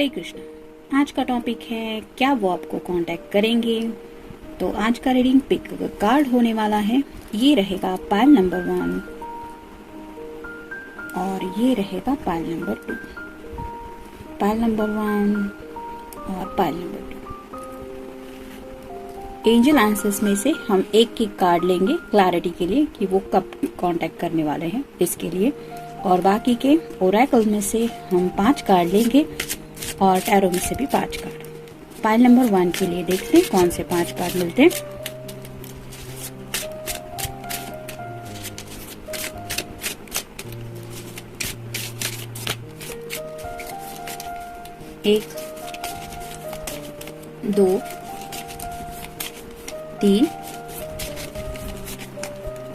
हरे कृष्णा। आज का टॉपिक है क्या वो आपको कांटेक्ट करेंगे। तो आज का रीडिंग पिक कार्ड होने वाला है। ये रहेगा पाइल नंबर 1 और ये रहेगा पाइल नंबर 2। पाइल नंबर 1 और पाइल नंबर 2। एंजल आंसर्स में से हम एक कार्ड लेंगे क्लैरिटी के लिए कि वो कब कांटेक्ट करने वाले हैं इसके लिए, और बाकी के ओरेकल में से हम 5 कार्ड लेंगे और टैरो में से भी 5 कार्ड। पाइल नंबर 1 के लिए देखते हैं कौन से 5 कार्ड मिलते हैं। एक, 2, 3,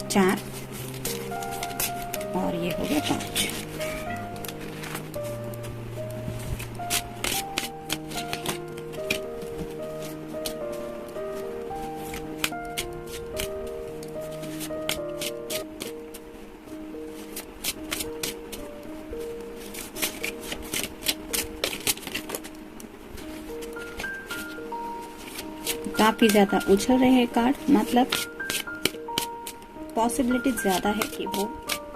4 और ये हो गया 5। काफी ज्यादा उछल रहे हैं कार्ड, मतलब पॉसिबिलिटी ज्यादा है कि वो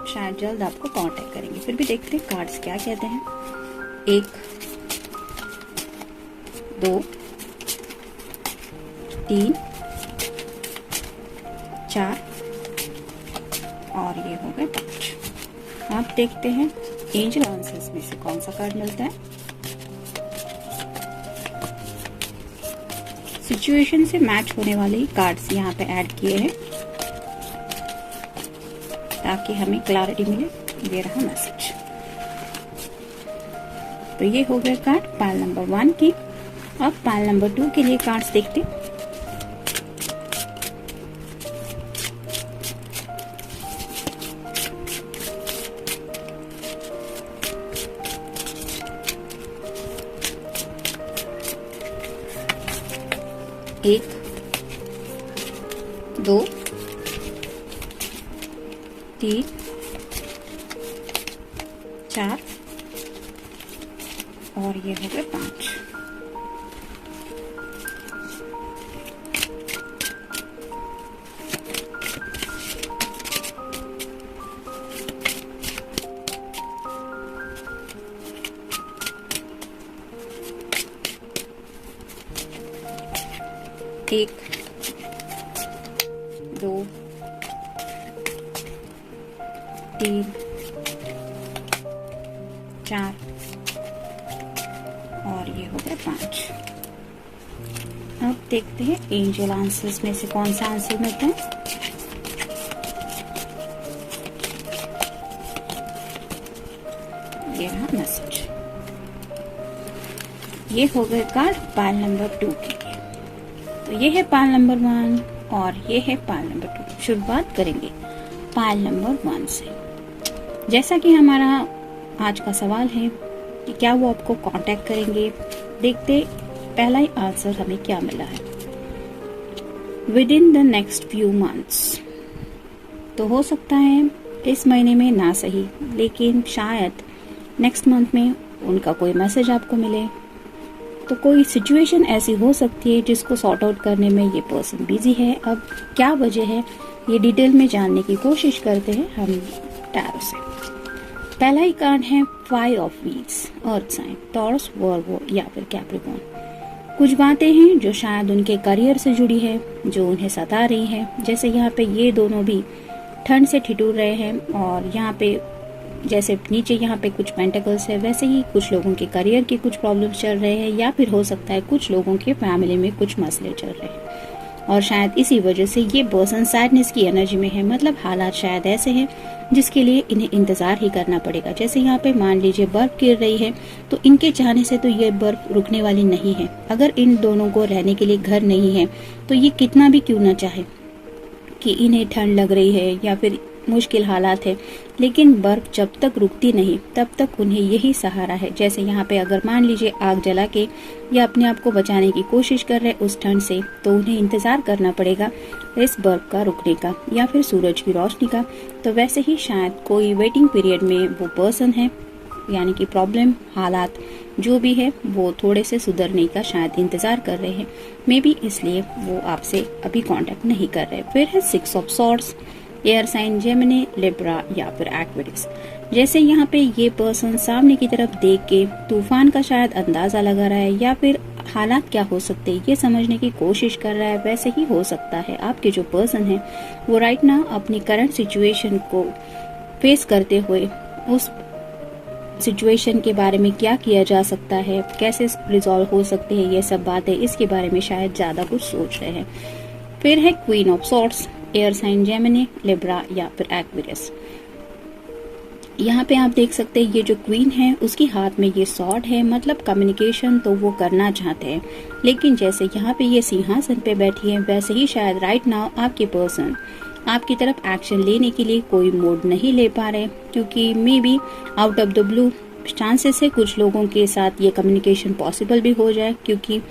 शायद जल्द आपको कांटेक्ट करेंगे। फिर भी देखते हैं कार्ड्स क्या कहते हैं। 1, 2, 3, 4 और ये हो गए 5। आप देखते हैं एंजल आंसर्स में से कौन सा कार्ड मिलता है। सिचुएशन से मैच होने वाले कार्ड्स यहाँ पे ऐड किए हैं ताकि हमें क्लैरिटी मिले। ये रहा मैसेज। तो ये हो गए कार्ड पाइल नंबर 1 की। अब पाइल नंबर 2 के लिए कार्ड्स देखते हैं। एक, 2, 3, 4 और ये हो गए 5। एक, 2, 3, 4 और ये हो गए 5। अब देखते हैं एंजल आंसर्स में से कौन सा आंसर मिलता है। ये रहा मैसेज। ये हो गए कार्ड पाइल नंबर 2 के लिए। तो ये है पाइल नंबर 1 और ये है पाइल नंबर 2। शुरुआत करेंगे पाइल नंबर 1 से। जैसा कि हमारा आज का सवाल है कि क्या वो आपको कांटेक्ट करेंगे, देखते पहला ही आंसर हमें क्या मिला है। With in the next few months. तो हो सकता है इस महीने में ना सही, लेकिन शायद नेक्स्ट मंथ में उनका कोई मैसेज आपको मिले। तो कोई सिचुएशन ऐसी हो सकती है जिसको सॉर्ट आउट करने में ये पर्सन बिजी है। अब क्या वजह है ये डिटेल में जानने की कोशिश करते हैं हम टैरो से। पहला ही कार्ड है 5 of wheels, earth sign, Taurus, Virgo या फिर कैप्रिकॉर्न। कुछ बातें हैं जो शायद उनके करियर से जुड़ी है, जो उन्हें सता रही है। जैसे यहाँ पे ये दोनों भी ठंड से ठिठुर रहे हैं और यहाँ पे जैसे नीचे यहाँ पे कुछ पेंटिकल्स है, वैसे ही कुछ लोगों के करियर के कुछ प्रॉब्लम्स चल रहे हैं, या फिर हो सकता है कुछ लोगों के फैमिली में कुछ मसले चल रहे हैं और शायद इसी वजह से ये पर्सन सैडनेस की एनर्जी में है। मतलब हालात शायद ऐसे हैं जिसके लिए इन्हें इंतजार ही करना पड़ेगा। जैसे यहाँ पे मान लीजिए बर्फ गिर रही है, तो इनके चाहने से तो ये बर्फ रुकने वाली नहीं है। अगर इन दोनों को रहने के लिए घर नहीं है तो ये कितना भी क्यों ना चाहे कि इन्हें ठंड लग रही है या फिर मुश्किल हालात है, लेकिन बर्फ जब तक रुकती नहीं तब तक उन्हें यही सहारा है। जैसे यहाँ पे अगर मान लीजिए आग जला के या अपने आप को बचाने की कोशिश कर रहे उस ठंड से, तो उन्हें इंतजार करना पड़ेगा इस बर्फ का रुकने का या फिर सूरज की रोशनी का। तो वैसे ही शायद कोई वेटिंग पीरियड में वो पर्सन है यानी कि प्रॉब्लम, हालात जो भी है वो थोड़े से सुधरने का शायद इंतजार कर रहे हैं, मे बी इसलिए वो आपसे अभी कांटेक्ट नहीं कर रहे। फिर है 6 of swords, air sign Gemini, Libra या फिर एक्वेरियस। जैसे यहाँ पे ये पर्सन सामने की तरफ देख के तूफान का शायद अंदाजा लगा रहा है या फिर हालात क्या हो सकते हैं ये समझने की कोशिश कर रहा है, वैसे ही हो सकता है आपके जो पर्सन है वो राइट नाउ अपनी करंट सिचुएशन को फेस करते हुए उस सिचुएशन के बारे में क्या किया जा सकता है, कैसे रिजॉल्व हो सकते हैं, ये सब बातें इसके बारे में शायद ज्यादा कुछ सोच रहे हैं। फिर है queen of swords, air sign Gemini, Libra या फिर एक्वेरियस। यहाँ पे आप देख सकते हैं ये जो क्वीन है उसकी हाथ में ये सॉर्ड है, मतलब कम्युनिकेशन तो वो करना चाहते हैं, लेकिन जैसे यहाँ पे ये सिंहासन पे बैठी है वैसे ही शायद राइट नाउ आपके पर्सन आपकी तरफ एक्शन लेने के लिए कोई मोड नहीं ले पा रहे, क्योंकि may be out of the blue chances है कुछ लोगों के साथ ये कम्युनिकेशन पॉसिबल भी हो जाए, क्योंकि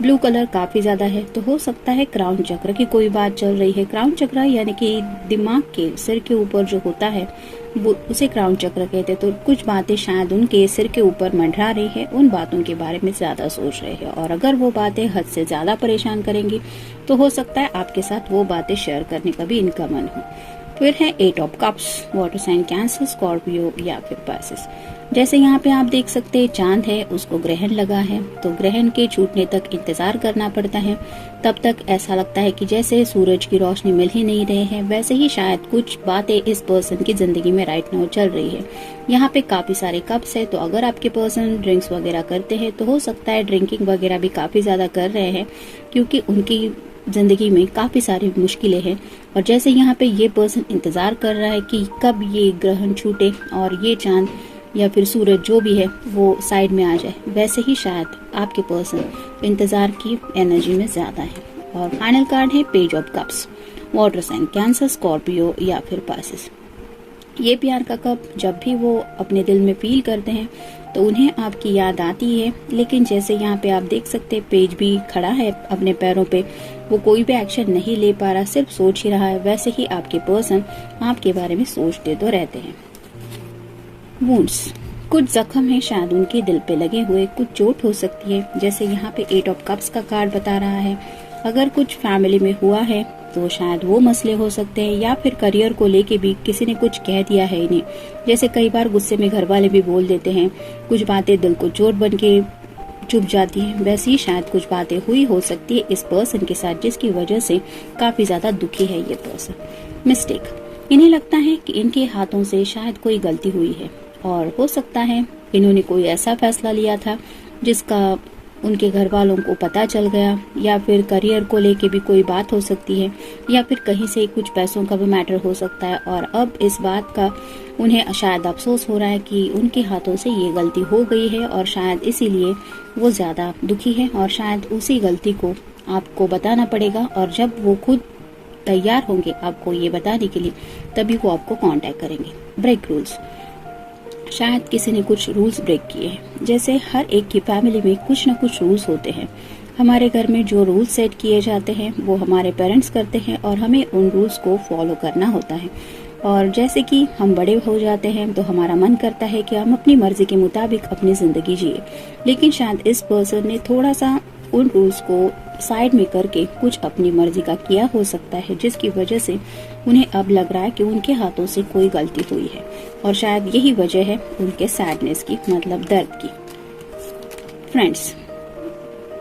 ब्लू कलर काफी ज्यादा है। तो हो सकता है क्राउन चक्र की कोई बात चल रही है। क्राउन चक्र यानी कि दिमाग के सिर के ऊपर जो होता है वो उसे क्राउन चक्र कहते हैं। तो कुछ बातें शायद उनके सिर के ऊपर मंडरा रही है, उन बातों के बारे में ज्यादा सोच रहे हैं, और अगर वो बातें हद से ज्यादा परेशान करेंगी तो हो सकता है आपके साथ वो बातें शेयर करने का भी इनका मन हो। फिर है 8 of cups, water sign Cancer, Scorpio या फिर पाइसेस। जैसे यहाँ पे आप देख सकते हैं चांद है उसको ग्रहण लगा है, तो ग्रहण के छूटने तक इंतजार करना पड़ता है। तब तक ऐसा लगता है कि जैसे सूरज की रोशनी मिल ही नहीं रहे हैं, वैसे ही शायद कुछ बातें इस पर्सन की जिंदगी में राइट नाउ चल रही है। यहाँ पे काफी सारे कप्स है, तो अगर आपके पर्सन ड्रिंक्स वगैरह करते हैं तो हो सकता है ड्रिंकिंग वगैरह भी काफी ज्यादा कर रहे हैं, क्योंकि उनकी जिंदगी में काफी सारी मुश्किलें हैं। और जैसे यहाँ पे ये पर्सन इंतजार कर रहा है कि कब ये ग्रहण छूटे और ये चांद या फिर सूरज जो भी है वो साइड में आ जाए, वैसे ही शायद आपके पर्सन इंतजार की एनर्जी में ज्यादा है। और फाइनल कार्ड है page of cups, water sign Cancer, Scorpio या फिर पाइसेस। ये प्यार का कप जब भी वो अपने दिल में फील करते हैं तो उन्हें आपकी याद आती है, लेकिन जैसे यहाँ पे आप देख सकते हैं पेज भी खड़ा है अपने पैरों पे, वो कोई भी एक्शन नहीं ले पा रहा, सिर्फ सोच ही रहा है। वैसे ही आपके पर्सन आपके बारे में सोचते तो रहते हैं। वुंड्स, कुछ जख्म है शायद उनके दिल पे लगे हुए, कुछ चोट हो सकती है। जैसे यहाँ पे 8 ऑफ कप्स का कार्ड बता रहा है, अगर कुछ फैमिली में हुआ है तो शायद वो मसले हो सकते हैं, या फिर करियर को लेके भी किसी ने कुछ कह दिया है इन्हें। जैसे कई बार गुस्से में घर वाले भी बोल देते हैं, कुछ बातें दिल को चोट बन के चुप जाती है, वैसे ही शायद कुछ बातें हुई हो सकती है इस पर्सन के साथ, जिसकी वजह से काफी ज्यादा दुखी है ये पर्सन। मिस्टेक, इन्हें लगता है कि इनके हाथों से शायद कोई गलती हुई है, और हो सकता है इन्होंने कोई ऐसा फैसला लिया था जिसका उनके घर वालों को पता चल गया, या फिर करियर को लेके भी कोई बात हो सकती है, या फिर कहीं से कुछ पैसों का भी मैटर हो सकता है, और अब इस बात का उन्हें शायद अफसोस हो रहा है कि उनके हाथों से ये गलती हो गई है, और शायद इसीलिए वो ज्यादा दुखी है, और शायद उसी गलती को आपको बताना पड़ेगा, और जब वो खुद तैयार होंगे आपको ये बताने के लिए तभी वो आपको कांटेक्ट करेंगे। ब्रेक रूल्स, शायद किसी ने कुछ रूल्स ब्रेक किए हैं। जैसे हर एक की फैमिली में कुछ न कुछ रूल्स होते हैं। हमारे घर में जो रूल्स सेट किए जाते हैं वो हमारे पेरेंट्स करते हैं, और हमें उन रूल्स को फॉलो करना होता है। और जैसे कि हम बड़े हो जाते हैं तो हमारा मन करता है कि हम अपनी मर्जी के मुताबिक अपनी जिंदगी जिए, लेकिन शायद इस पर्सन ने थोड़ा सा उन रूल्स को साइड में करके कुछ अपनी मर्जी का किया हो सकता है, जिसकी वजह से उन्हें अब लग रहा है कि उनके हाथों से कोई गलती हुई है, और शायद यही वजह है उनके सैडनेस की, मतलब दर्द की। फ्रेंड्स,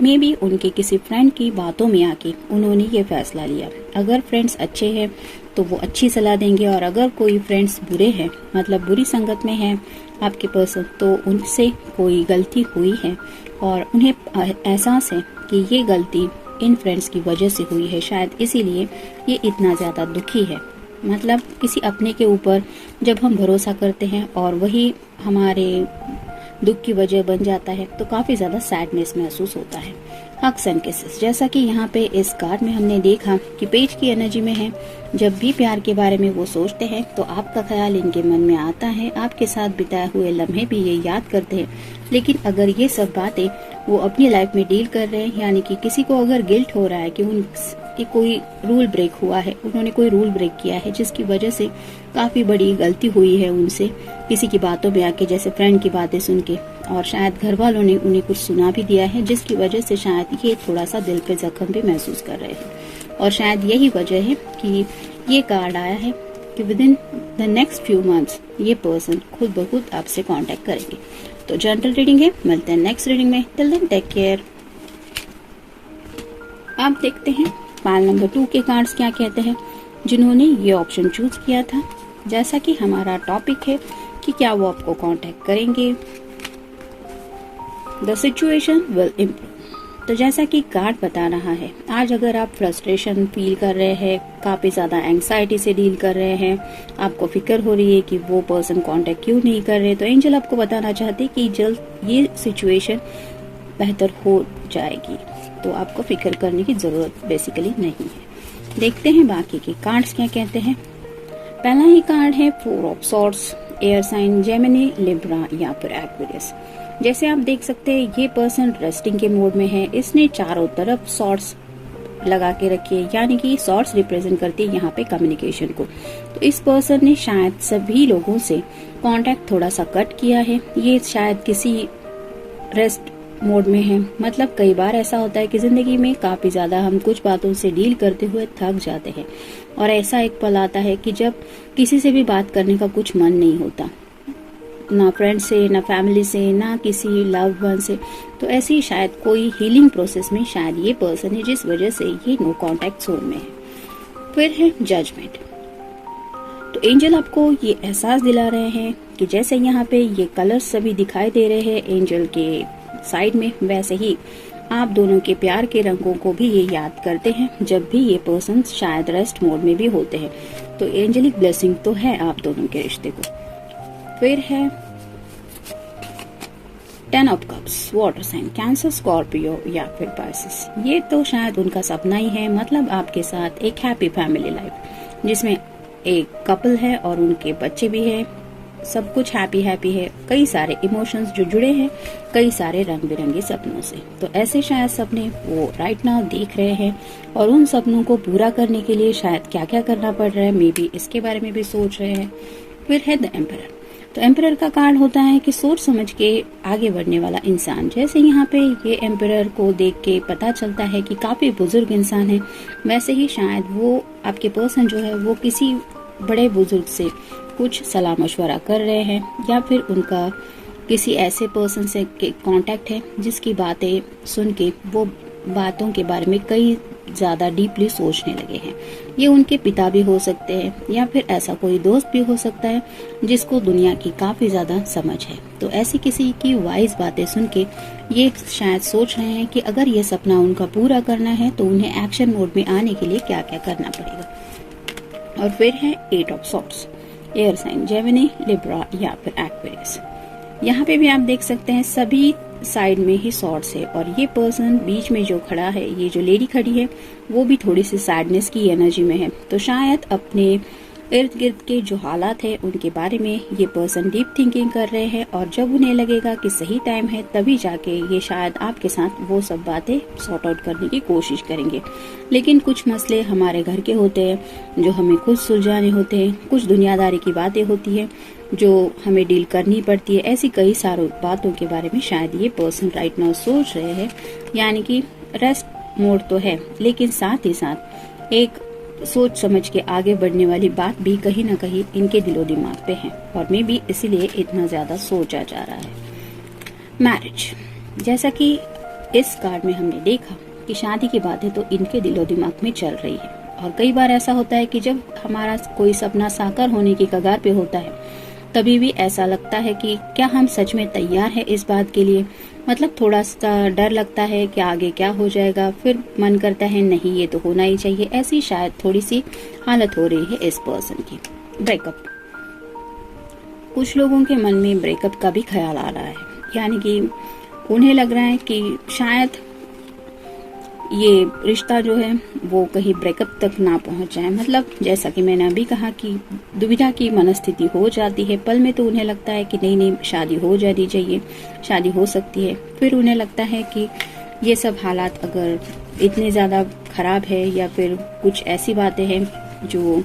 मे बी उनके किसी फ्रेंड की बातों में आके उन्होंने ये फैसला लिया। अगर फ्रेंड्स अच्छे हैं तो वो अच्छी सलाह देंगे, और अगर कोई फ्रेंड्स बुरे हैं, मतलब बुरी संगत में है आपके पर्सन, तो उनसे कोई गलती हुई है और उन्हें एहसास है कि ये गलती इन फ्रेंड्स की वजह से हुई है, शायद इसीलिए ये इतना ज्यादा दुखी है। मतलब किसी अपने के ऊपर जब हम भरोसा करते हैं और वही हमारे दुख की वजह बन जाता है तो काफी ज्यादा सैडनेस महसूस होता है। हग्स एंड किसेस, जैसा कि यहाँ पे इस कार्ड में हमने देखा कि पेज की एनर्जी में है, जब भी प्यार के बारे में वो सोचते हैं तो आपका ख्याल इनके मन में आता है, आपके साथ बिताए हुए लम्हे भी ये याद करते हैं। लेकिन अगर ये सब बातें वो अपनी लाइफ में डील कर रहे हैं, यानी कि किसी को अगर गिल्ट हो रहा है कि कि कोई रूल ब्रेक हुआ है, उन्होंने कोई रूल ब्रेक किया है जिसकी वजह से काफी बड़ी गलती हुई है उनसे, किसी की बातों में आके, जैसे फ्रेंड की बातें सुन के, और शायद घर वालों ने उन्हें कुछ सुना भी दिया है जिसकी वजह से शायद ये थोड़ा सा दिल पे जख्म भी महसूस कर रहे हैं। और शायद यही वजह है कि ये कार्ड आया है कि with in the next few months ये पर्सन खुद ब खुद आपसे कांटेक्ट करेंगे। तो जनरल रीडिंग है, मिलते हैं नेक्स्ट रीडिंग में। Till then take care. अब देखते हैं पाल नंबर 2 के कार्ड्स क्या कहते हैं जिन्होंने ये ऑप्शन चूज किया था। जैसा कि हमारा टॉपिक है कि क्या वो आपको कांटेक्ट करेंगे, द सिचुएशन विल इम्प्रूव। तो जैसा कि कार्ड बता रहा है, आज अगर आप फ्रस्ट्रेशन फील कर रहे हैं, काफी ज्यादा एंग्जाइटी से डील कर रहे हैं, आपको फिक्र हो रही है कि वो पर्सन कांटेक्ट क्यों नहीं कर रहे, तो एंजल आपको बताना चाहते कि जल्द ये सिचुएशन बेहतर हो जाएगी, तो आपको फिक्र करने की जरूरत बेसिकली नहीं है। देखते हैं बाकी के कार्ड्स क्या कहते हैं। पहला ही कार्ड है 4 of swords, air sign Gemini, Libra या फिर एक्वेरियस। जैसे आप देख सकते हैं ये पर्सन रेस्टिंग के मोड में है, इसने चारों तरफ सॉर्ड्स लगा के रखी है, यानी कि सॉर्ड्स रिप्रेजेंट करती है यहाँ पे कम्युनिकेशन को। तो इस पर्सन ने शायद सभी लोगों से कांटेक्ट थोड़ा सा कट किया है, ये शायद किसी रेस्ट मोड में है। मतलब कई बार ऐसा होता है कि जिंदगी में काफी ज्यादा हम कुछ बातों से डील करते हुए थक जाते हैं और ऐसा एक पल आता है कि जब किसी से भी बात करने का कुछ मन नहीं होता, ना फ्रेंड से, ना फैमिली से, ना किसी लव्ड वन से। तो ऐसे ही शायद कोई हीलिंग प्रोसेस में शायद ये पर्सन है जिस वजह से ये नो कांटेक्ट जोन में है। फिर है जजमेंट। तो एंजल आपको ये एहसास दिला रहे हैं कि जैसे यहाँ पे ये कलर्स सभी दिखाई दे रहे हैं एंजल के साइड में, वैसे ही आप दोनों के प्यार के रंगों को भी ये याद करते हैं जब भी ये पर्सन शायद रेस्ट मोड में भी होते हैं। तो एंजेलिक ब्लेसिंग तो है आप दोनों के रिश्ते को। फिर है 10 of cups, water sign, Cancer, Scorpio या फिर पाइसेस। ये तो शायद उनका सपना ही है, मतलब आपके साथ एक हैप्पी फैमिली लाइफ जिसमें एक कपल है और उनके बच्चे भी है, सब कुछ हैप्पी हैप्पी है, कई सारे इमोशंस जो जुड़े हैं कई सारे रंग बिरंगे सपनों से। तो ऐसे शायद सपने वो राइट नाउ देख रहे हैं और उन सपनों को पूरा करने के लिए शायद क्या क्या करना पड़ रहा है, मे बी इसके बारे में भी सोच रहे हैं। फिर है द एम्परर। तो एम्परर का कार्ड होता है कि सोच समझ के आगे बढ़ने वाला इंसान। जैसे यहाँ पे ये एम्परर को देख के पता चलता है कि काफी बुजुर्ग इंसान है, वैसे ही शायद वो आपके पर्सन जो है वो किसी बड़े बुजुर्ग से कुछ सलाह मशवरा कर रहे हैं या फिर उनका किसी ऐसे पर्सन से कांटेक्ट है जिसकी बातें सुन के वो बातों के बारे में कई ज्यादा डीपली सोचने लगे हैं। ये उनके पिता भी हो सकते हैं या फिर ऐसा कोई दोस्त भी हो सकता है जिसको दुनिया की काफी ज्यादा समझ है। तो ऐसी किसी की वाइज बातें सुन के ये शायद सोच रहे हैं कि अगर ये सपना उनका पूरा करना है तो उन्हें एक्शन मोड में आने के लिए क्या क्या करना पड़ेगा। और फिर है 8 of swords, air sign Gemini, Libra या फिर एक्वेरियस। यहाँ पे भी आप देख सकते हैं सभी साइड में ही सॉर्ड्स है और ये पर्सन बीच में जो खड़ा है, ये जो लेडी खड़ी है वो भी थोड़ी सी सैडनेस की एनर्जी में है। तो शायद अपने इर्द गिर्द के जो हालात है उनके बारे में ये पर्सन डीप थिंकिंग कर रहे हैं और जब उन्हें लगेगा कि सही टाइम है तभी जाके ये शायद आपके साथ वो सब बातें सॉर्ट आउट करने की कोशिश करेंगे। लेकिन कुछ मसले हमारे घर के होते हैं जो हमें खुद सुलझाने होते हैं, कुछ दुनियादारी की बातें होती है जो हमें डील करनी पड़ती है। ऐसी कई सारी बातों के बारे में शायद ये पर्सन राइट नाउ सोच रहे हैं, यानी कि रेस्ट मोड तो है लेकिन साथ ही साथ एक सोच समझ के आगे बढ़ने वाली बात भी कहीं ना कहीं इनके दिलो दिमाग पे है और मे बी इसीलिए इतना ज्यादा सोचा जा रहा है। मैरिज, जैसा कि इस कार्ड में हमने देखा कि शादी की बातें तो इनके दिलो दिमाग में चल रही है और कई बार ऐसा होता है कि जब हमारा कोई सपना साकार होने की कगार पे होता है तभी भी ऐसा लगता है कि क्या हम सच में तैयार हैं इस बात के लिए। मतलब थोड़ा सा डर लगता है कि आगे क्या हो जाएगा, फिर मन करता है नहीं ये तो होना ही चाहिए। ऐसी शायद थोड़ी सी हालत हो रही है इस पर्सन की। ब्रेकअप, कुछ लोगों के मन में ब्रेकअप का भी ख्याल आ रहा है, यानी कि उन्हें लग रहा है कि शायद ये रिश्ता जो है वो कहीं ब्रेकअप तक ना पहुंच जाए। मतलब जैसा कि मैंने अभी कहा कि दुविधा की मनस्थिति हो जाती है, पल में तो उन्हें लगता है कि नहीं नहीं शादी हो जानी चाहिए, शादी हो सकती है, फिर उन्हें लगता है कि ये सब हालात अगर इतने ज़्यादा खराब है या फिर कुछ ऐसी बातें हैं जो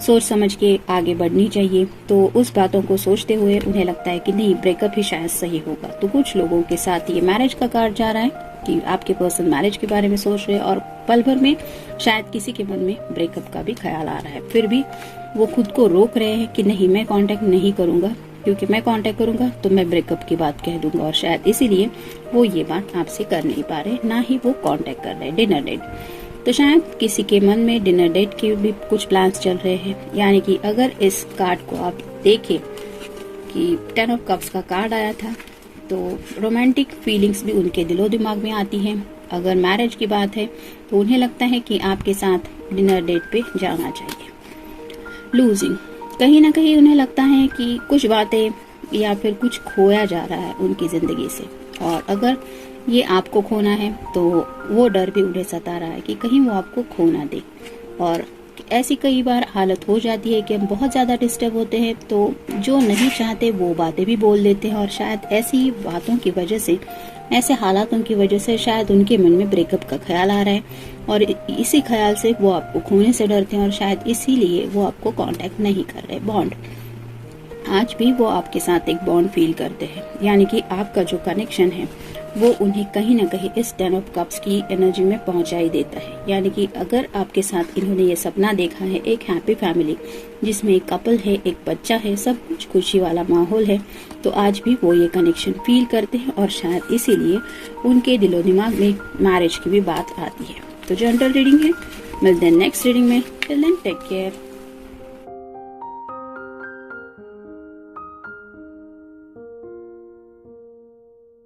सोच समझ के आगे बढ़नी चाहिए, तो उस बातों को सोचते हुए उन्हें लगता है कि नहीं, ब्रेकअप ही शायद सही होगा। तो कुछ लोगों के साथ ये मैरिज का कार्ड जा रहा है कि आपके पर्सन मैरिज के बारे में सोच रहे हैं और पल भर में शायद किसी के मन में ब्रेकअप का भी ख्याल आ रहा है, फिर भी वो खुद को रोक रहे हैं कि नहीं, मैं कांटेक्ट नहीं करूंगा, क्योंकि मैं कांटेक्ट करूंगा तो मैं ब्रेकअप की बात कह दूंगा, और शायद इसीलिए वो ये बात आपसे कर नहीं पा रहे, ना ही वो कांटेक्ट कर रहे। डिनर डेट, तो शायद किसी के मन में डिनर डेट के भी कुछ प्लान्स चल रहे हैं। यानी कि अगर इस कार्ड को आप देखें कि 10 ऑफ कप्स का कार्ड आया था, तो रोमांटिक फीलिंग्स भी उनके दिलो दिमाग में आती हैं। अगर मैरिज की बात है तो उन्हें लगता है कि आपके साथ डिनर डेट पे जाना चाहिए। लूजिंग, कहीं ना कहीं उन्हें लगता है कि कुछ बातें या फिर कुछ खोया जा रहा है उनकी जिंदगी से, और अगर ये आपको खोना है तो वो डर भी उन्हें सता रहा है कि कहीं वो आपको खो ना दे। और ऐसी कई बार हालत हो जाती है कि हम बहुत ज़्यादा डिस्टर्ब होते हैं, तो जो नहीं चाहते वो बातें भी बोल देते हैं, और शायद ऐसी बातों की वजह से, ऐसे हालातों की वजह से शायद उनके मन में ब्रेकअप का ख्याल आ रहा है, और इसी ख्याल से वो आपको खोने से डरते हैं, और शायद इसीलिए वो आपको कांटेक्ट नहीं कर रहे। बॉन्ड, आज भी वो आपके साथ एक बॉन्ड फील करते हैं, यानी कि आपका जो कनेक्शन है वो उन्हें कहीं ना कहीं इस 10 ऑफ कप्स की एनर्जी में पहुंचाई देता है। यानी कि अगर आपके साथ इन्होंने ये सपना देखा है, एक हैप्पी फैमिली जिसमें एक कपल है, एक बच्चा है, सब कुछ खुशी वाला माहौल है, तो आज भी वो ये कनेक्शन फील करते हैं, और शायद इसीलिए उनके दिलो दिमाग में मैरिज की भी बात आती है। तो जनरल रीडिंग है, मिलते हैं नेक्स्ट रीडिंग में। Till then take care.